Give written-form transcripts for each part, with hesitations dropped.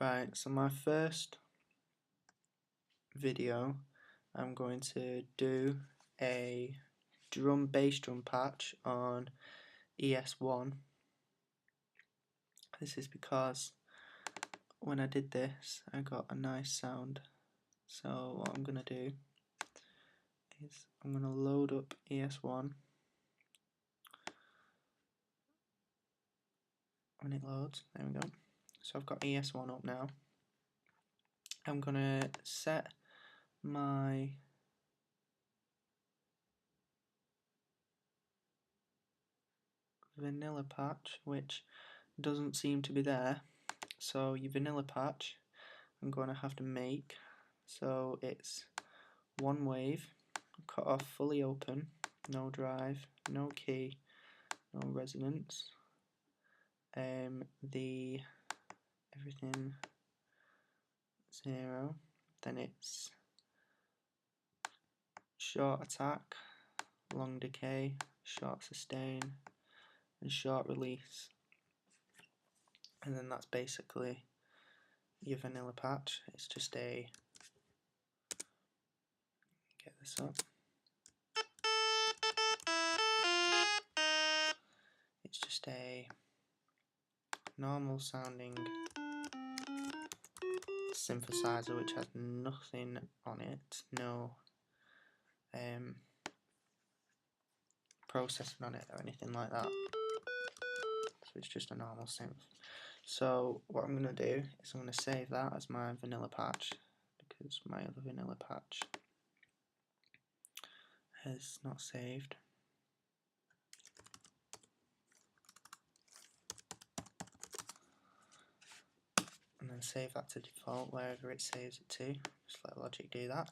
Right, so my first video, I'm going to do a bass drum patch on ES1. This is because when I did this, I got a nice sound. So what I'm going to do is I'm going to load up ES1. When it loads, there we go. So I've got ES1 up now. I'm going to set my vanilla patch, which doesn't seem to be there. So your vanilla patch I'm going to have to make, so it's one wave, cut off fully open, no drive, no key, no resonance, the everything 0, then it's short attack, long decay, short sustain and short release, and then that's basically your vanilla patch. It's just a, get this up, it's just a normal sounding synthesizer which has nothing on it, no processing on it or anything like that, so it's just a normal synth. So what I'm going to do is I'm going to save that as my vanilla patch, because my other vanilla patch has not saved. And then save that to default wherever it saves it to, just let Logic do that.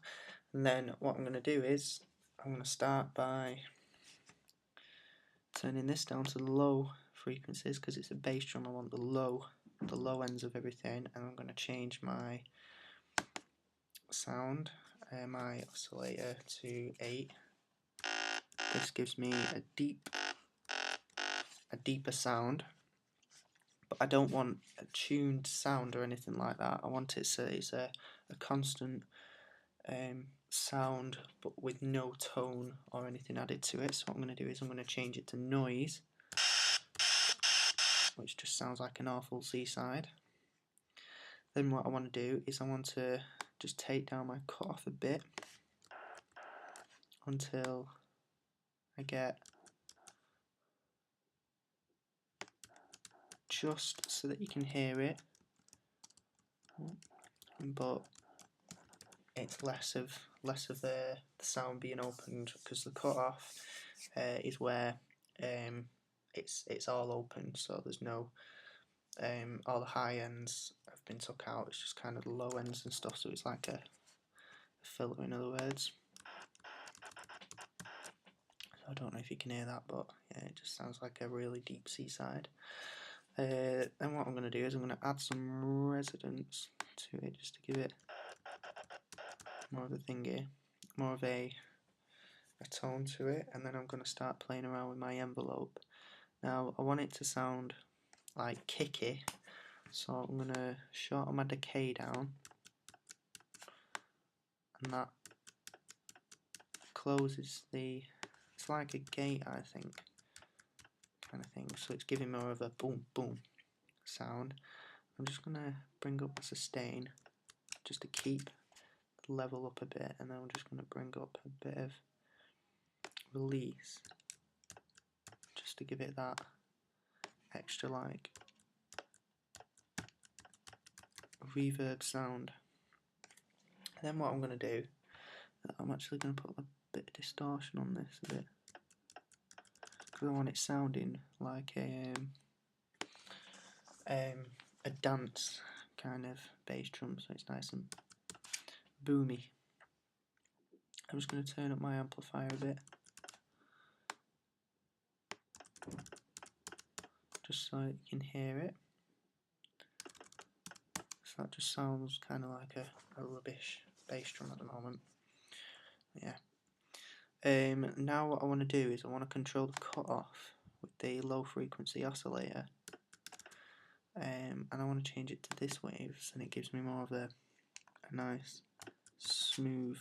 And then what I'm going to do is I'm going to start by turning this down to the low frequencies, because it's a bass drum. I want the low ends of everything, and I'm going to change my sound, my oscillator to 8. This gives me a deeper sound, but I don't want a tuned sound or anything like that. I want it so it's a constant sound, but with no tone or anything added to it. So what I'm going to do is I'm going to change it to noise, which just sounds like an awful seaside. Then what I want to do is I want to just take down my cutoff a bit until I get just so that you can hear it, but it's less of the sound being opened, because the cutoff is where it's all open, so there's no all the high ends have been took out. It's just kind of the low ends and stuff, so it's like a filter, in other words. So I don't know if you can hear that, but yeah, it just sounds like a really deep seaside. Then what I'm going to do is I'm going to add some resonance to it, just to give it more of a thingy, more of a tone to it. And then I'm going to start playing around with my envelope. Now I want it to sound like kicky, so I'm going to shorten my decay down, and that closes the, it's like a gate, I think, kind of thing, so it's giving more of a boom boom sound. I'm just going to bring up the sustain just to keep the level up a bit, and then I'm just going to bring up a bit of release just to give it that extra like reverb sound. And then what I'm going to do, I'm actually going to put a bit of distortion on this a bit, because I want it sounding like a dance kind of bass drum, so it's nice and boomy. I'm just going to turn up my amplifier a bit, just so you can hear it. So that just sounds kind of like a rubbish bass drum at the moment. Yeah. Now what I want to do is I want to control the cutoff with the low frequency oscillator. and I want to change it to this waves, and it gives me more of a nice smooth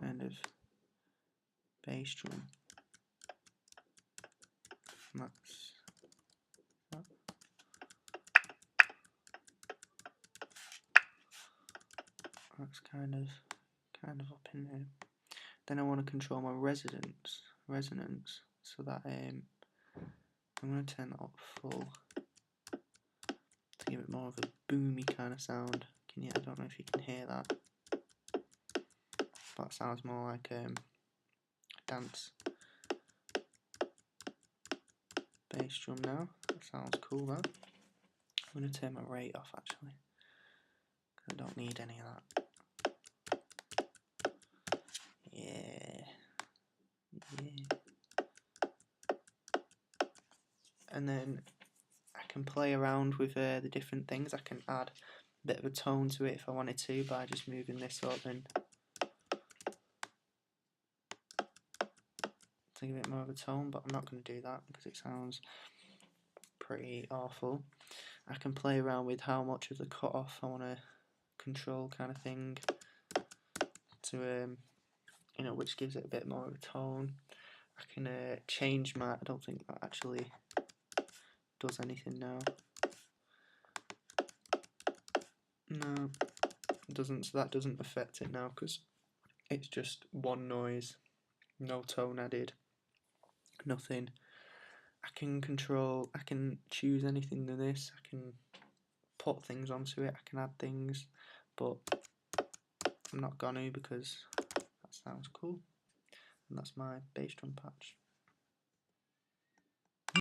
kind of bass drum. And that's kind of up in there. Then I want to control my resonance, so that I'm going to turn that up full to give it more of a boomy kind of sound. I don't know if you can hear that. That sounds more like a dance bass drum now. That sounds cool, that. I'm going to turn my rate off actually. I don't need any of that. Yeah. And then I can play around with the different things. I can add a bit of a tone to it if I wanted to by just moving this up and to give it more of a tone, but I'm not going to do that because it sounds pretty awful. I can play around with how much of the cutoff I want to control, kind of thing, to which gives it a bit more of a tone. I can change my. I don't think that actually does anything now. No, it doesn't. So that doesn't affect it now because it's just one noise, no tone added, nothing. I can choose anything to this. I can put things onto it. I can add things, but I'm not gonna because that sounds cool. And that's my bass drum patch.